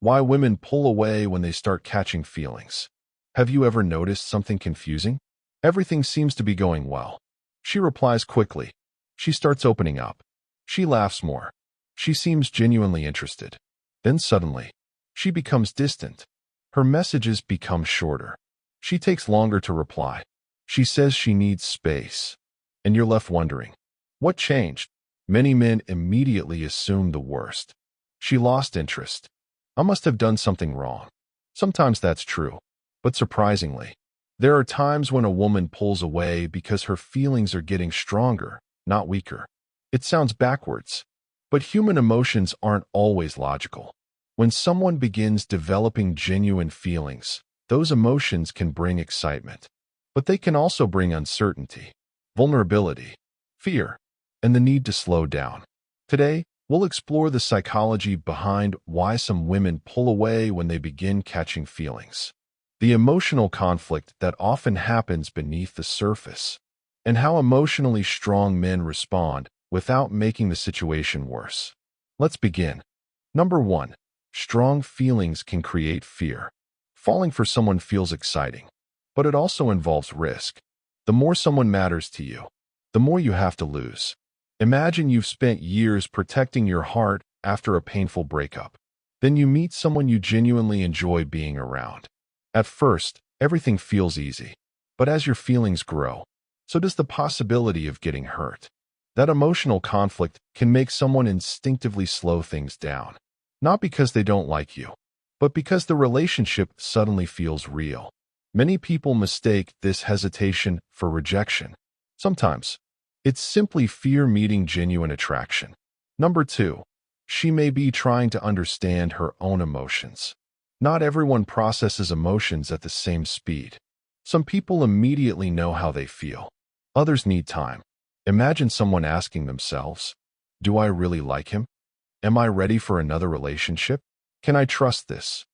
Why women pull away when they start catching feelings. Have you ever noticed something confusing? Everything seems to be going well. She replies quickly. She starts opening up. She laughs more. She seems genuinely interested. Then suddenly, she becomes distant. Her messages become shorter. She takes longer to reply. She says she needs space. And you're left wondering, what changed? Many men immediately assume the worst. She lost interest. I must have done something wrong. Sometimes that's true. But surprisingly, there are times when a woman pulls away because her feelings are getting stronger, not weaker. It sounds backwards, but human emotions aren't always logical. When someone begins developing genuine feelings, those emotions can bring excitement. But they can also bring uncertainty, vulnerability, fear, and the need to slow down. Today, we'll explore the psychology behind why some women pull away when they begin catching feelings, the emotional conflict that often happens beneath the surface, and how emotionally strong men respond without making the situation worse. Let's begin. Number 1. Strong feelings can create fear. Falling for someone feels exciting, but it also involves risk. The more someone matters to you, the more you have to lose. Imagine you've spent years protecting your heart after a painful breakup. Then you meet someone you genuinely enjoy being around. At first, everything feels easy. But as your feelings grow, so does the possibility of getting hurt. That emotional conflict can make someone instinctively slow things down. Not because they don't like you, but because the relationship suddenly feels real. Many people mistake this hesitation for rejection. Sometimes, it's simply fear meeting genuine attraction. Number 2. She may be trying to understand her own emotions. Not everyone processes emotions at the same speed. Some people immediately know how they feel. Others need time. Imagine someone asking themselves, do I really like him? Am I ready for another relationship? Can I trust this?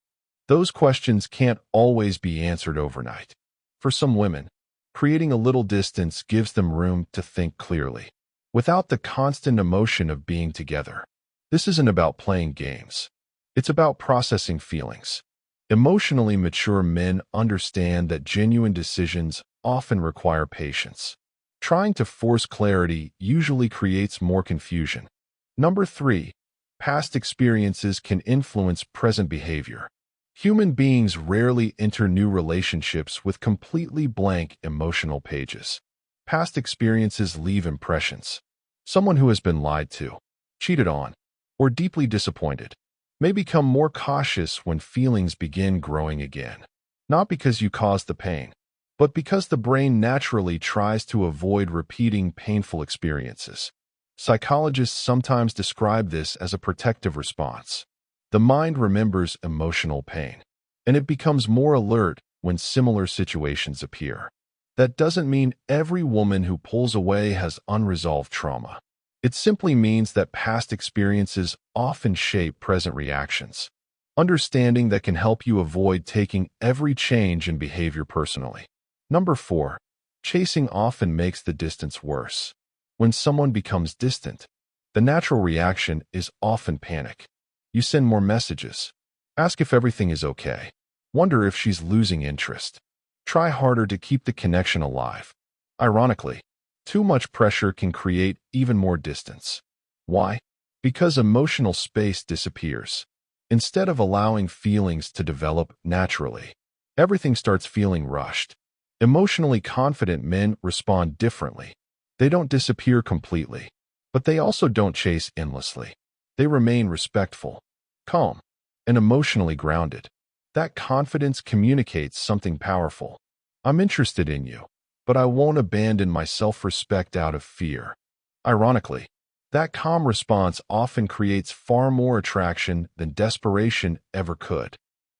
Those questions can't always be answered overnight. For some women, creating a little distance gives them room to think clearly, without the constant emotion of being together. This isn't about playing games. It's about processing feelings. Emotionally mature men understand that genuine decisions often require patience. Trying to force clarity usually creates more confusion. Number 3. Past experiences can influence present behavior. Human beings rarely enter new relationships with completely blank emotional pages. Past experiences leave impressions. Someone who has been lied to, cheated on, or deeply disappointed may become more cautious when feelings begin growing again. Not because you caused the pain, but because the brain naturally tries to avoid repeating painful experiences. Psychologists sometimes describe this as a protective response. The mind remembers emotional pain, and it becomes more alert when similar situations appear. That doesn't mean every woman who pulls away has unresolved trauma. It simply means that past experiences often shape present reactions. Understanding that can help you avoid taking every change in behavior personally. Number 4. Chasing often makes the distance worse. When someone becomes distant, the natural reaction is often panic. You send more messages. Ask if everything is okay. Wonder if she's losing interest. Try harder to keep the connection alive. Ironically, too much pressure can create even more distance. Why? Because emotional space disappears. Instead of allowing feelings to develop naturally, everything starts feeling rushed. Emotionally confident men respond differently. They don't disappear completely, but they also don't chase endlessly. They remain respectful, calm, and emotionally grounded. That confidence communicates something powerful. I'm interested in you, but I won't abandon my self-respect out of fear. Ironically, that calm response often creates far more attraction than desperation ever could.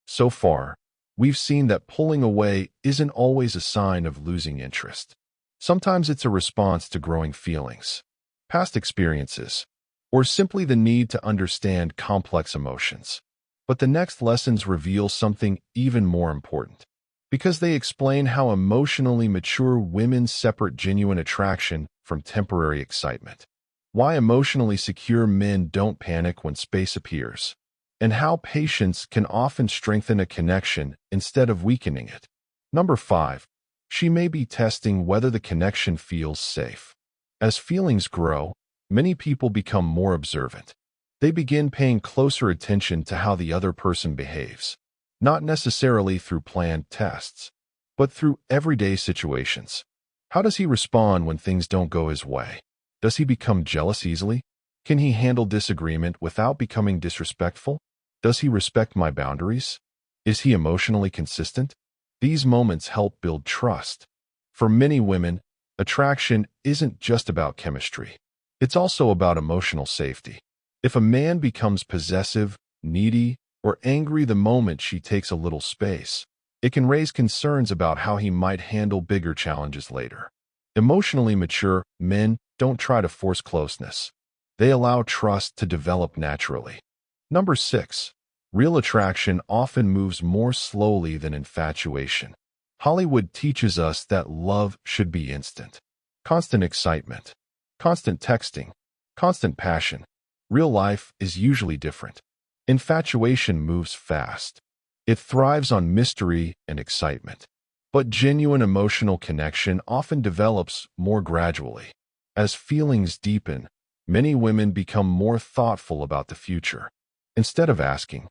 So far, we've seen that pulling away isn't always a sign of losing interest. Sometimes it's a response to growing feelings, past experiences, or simply the need to understand complex emotions. But the next lessons reveal something even more important, because they explain how emotionally mature women separate genuine attraction from temporary excitement. Why emotionally secure men don't panic when space appears. and how patience can often strengthen a connection instead of weakening it. Number 5. She may be testing whether the connection feels safe. As feelings grow, many people become more observant. They begin paying closer attention to how the other person behaves, not necessarily through planned tests, but through everyday situations. How does he respond when things don't go his way? Does he become jealous easily? Can he handle disagreement without becoming disrespectful? Does he respect my boundaries? Is he emotionally consistent? These moments help build trust. For many women, attraction isn't just about chemistry. It's also about emotional safety. If a man becomes possessive, needy, or angry the moment she takes a little space, it can raise concerns about how he might handle bigger challenges later. Emotionally mature men don't try to force closeness. They allow trust to develop naturally. Number 6. Real attraction often moves more slowly than infatuation. Hollywood teaches us that love should be instant. Constant excitement, constant texting, constant passion. Real life is usually different. Infatuation moves fast. It thrives on mystery and excitement. But genuine emotional connection often develops more gradually. As feelings deepen, many women become more thoughtful about the future. Instead of asking,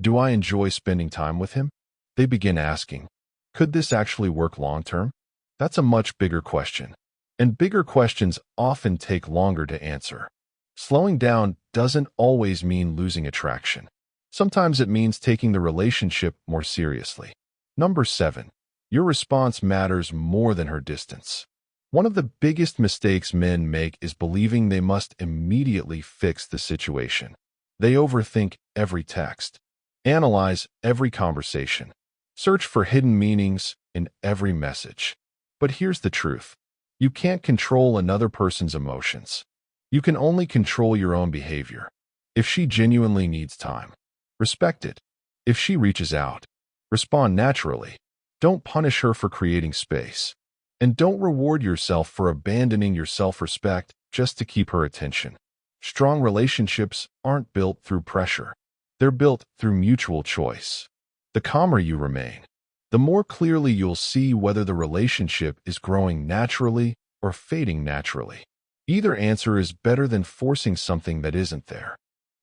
"Do I enjoy spending time with him?" they begin asking, "Could this actually work long term?" That's a much bigger question. And bigger questions often take longer to answer. Slowing down doesn't always mean losing attraction. Sometimes it means taking the relationship more seriously. Number 7. Your response matters more than her distance. One of the biggest mistakes men make is believing they must immediately fix the situation. They overthink every text, analyze every conversation, search for hidden meanings in every message. But here's the truth. You can't control another person's emotions. You can only control your own behavior. If she genuinely needs time, respect it. If she reaches out, respond naturally. Don't punish her for creating space. And don't reward yourself for abandoning your self-respect just to keep her attention. Strong relationships aren't built through pressure. They're built through mutual choice. The calmer you remain, the more clearly you'll see whether the relationship is growing naturally or fading naturally. Either answer is better than forcing something that isn't there.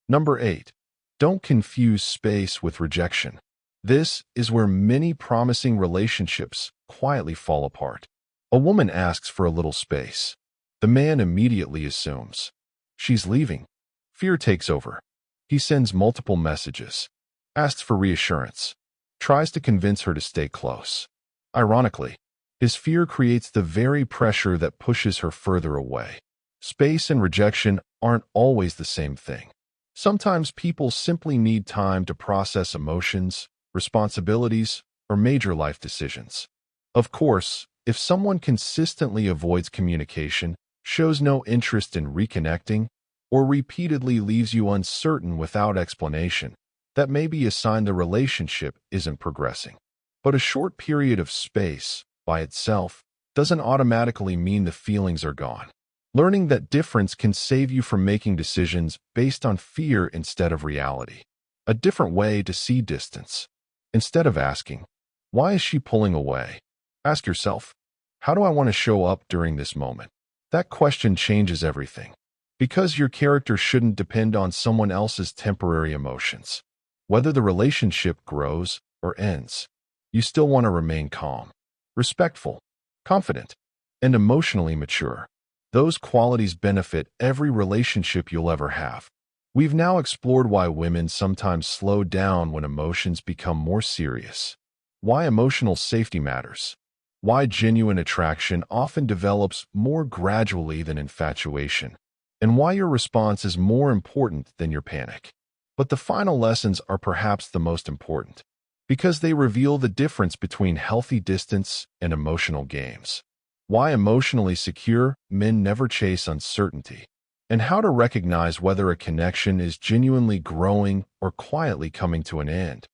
Number 8. Don't confuse space with rejection. This is where many promising relationships quietly fall apart. A woman asks for a little space. The man immediately assumes she's leaving. Fear takes over. He sends multiple messages, asks for reassurance, tries to convince her to stay close. Ironically, his fear creates the very pressure that pushes her further away. Space and rejection aren't always the same thing. Sometimes people simply need time to process emotions, responsibilities, or major life decisions. Of course, if someone consistently avoids communication, shows no interest in reconnecting, or repeatedly leaves you uncertain without explanation, that may be a sign the relationship isn't progressing. But a short period of space, by itself, doesn't automatically mean the feelings are gone. Learning that difference can save you from making decisions based on fear instead of reality. A different way to see distance. Instead of asking, "Why is she pulling away?" ask yourself, "How do I want to show up during this moment?" That question changes everything. Because your character shouldn't depend on someone else's temporary emotions. Whether the relationship grows or ends, you still want to remain calm, respectful, confident, and emotionally mature. Those qualities benefit every relationship you'll ever have. We've now explored why women sometimes slow down when emotions become more serious, why emotional safety matters, why genuine attraction often develops more gradually than infatuation, and why your response is more important than your panic. But the final lessons are perhaps the most important, because they reveal the difference between healthy distance and emotional games. Why emotionally secure men never chase uncertainty, and how to recognize whether a connection is genuinely growing or quietly coming to an end.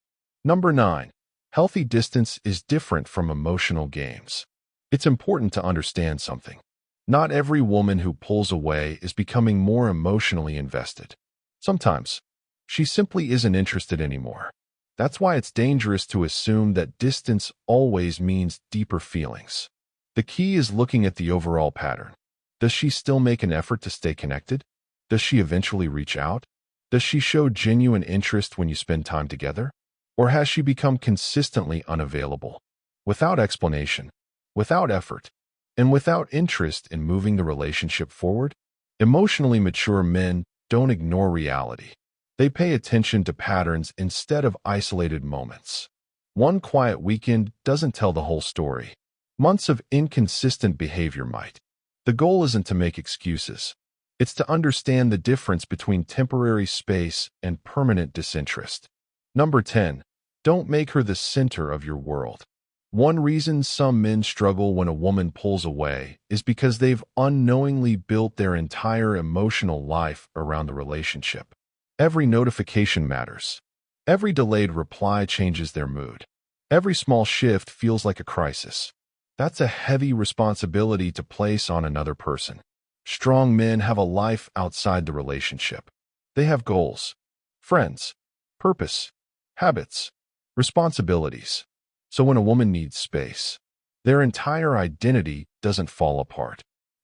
Number 9. Healthy distance is different from emotional games. It's important to understand something. Not every woman who pulls away is becoming more emotionally invested. Sometimes, She simply isn't interested anymore. That's why it's dangerous to assume that distance always means deeper feelings. The key is looking at the overall pattern. Does she still make an effort to stay connected? Does she eventually reach out? Does she show genuine interest when you spend time together? Or has she become consistently unavailable? Without explanation, without effort, and without interest in moving the relationship forward? Emotionally mature men don't ignore reality. They pay attention to patterns instead of isolated moments. One quiet weekend doesn't tell the whole story. Months of inconsistent behavior might. The goal isn't to make excuses. It's to understand the difference between temporary space and permanent disinterest. Number 10. Don't make her the center of your world. One reason some men struggle when a woman pulls away is because they've unknowingly built their entire emotional life around the relationship. Every notification matters. Every delayed reply changes their mood. Every small shift feels like a crisis. That's a heavy responsibility to place on another person. Strong men have a life outside the relationship. They have goals, friends, purpose, habits, responsibilities. So when a woman needs space, their entire identity doesn't fall apart.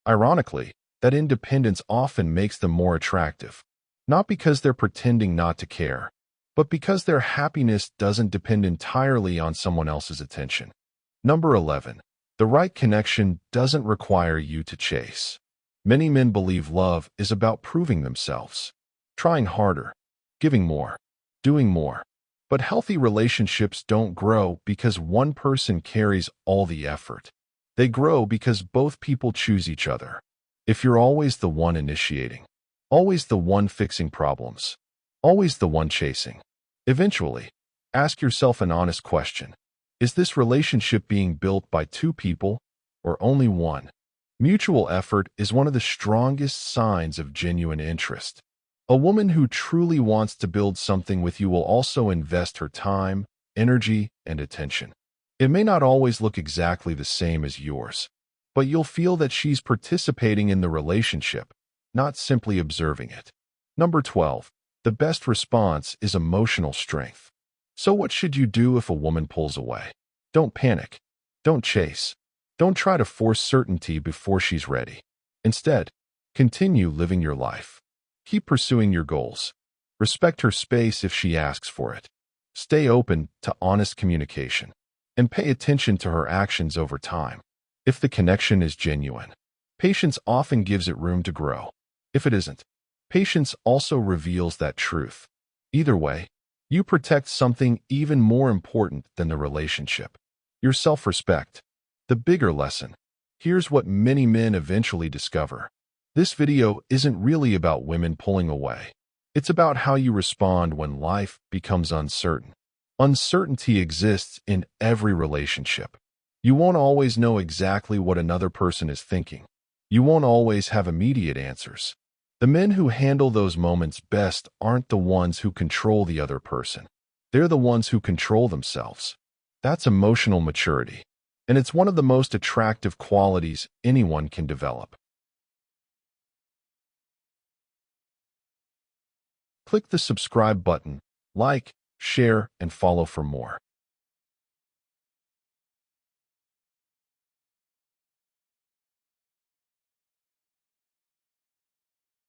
Ironically, that independence often makes them more attractive. Not because they're pretending not to care, but because their happiness doesn't depend entirely on someone else's attention. Number 11. The right connection doesn't require you to chase. Many men believe love is about proving themselves, trying harder, giving more, doing more. But healthy relationships don't grow because one person carries all the effort. They grow because both people choose each other. If you're always the one initiating, always the one fixing problems, always the one chasing, eventually, ask yourself an honest question. Is this relationship being built by two people or only one? Mutual effort is one of the strongest signs of genuine interest. A woman who truly wants to build something with you will also invest her time, energy, and attention. It may not always look exactly the same as yours, but you'll feel that she's participating in the relationship, not simply observing it. Number 12. The best response is emotional strength. So what should you do if a woman pulls away? Don't panic. Don't chase. Don't try to force certainty before she's ready. Instead, continue living your life. Keep pursuing your goals. Respect her space if she asks for it. Stay open to honest communication. And pay attention to her actions over time. If the connection is genuine, patience often gives it room to grow. If it isn't, patience also reveals that truth. Either way, you protect something even more important than the relationship: your self-respect. The bigger lesson. Here's what many men eventually discover. This video isn't really about women pulling away. It's about how you respond when life becomes uncertain. Uncertainty exists in every relationship. You won't always know exactly what another person is thinking. You won't always have immediate answers. The men who handle those moments best aren't the ones who control the other person. They're the ones who control themselves. That's emotional maturity, and it's one of the most attractive qualities anyone can develop. Click the subscribe button, like, share, and follow for more.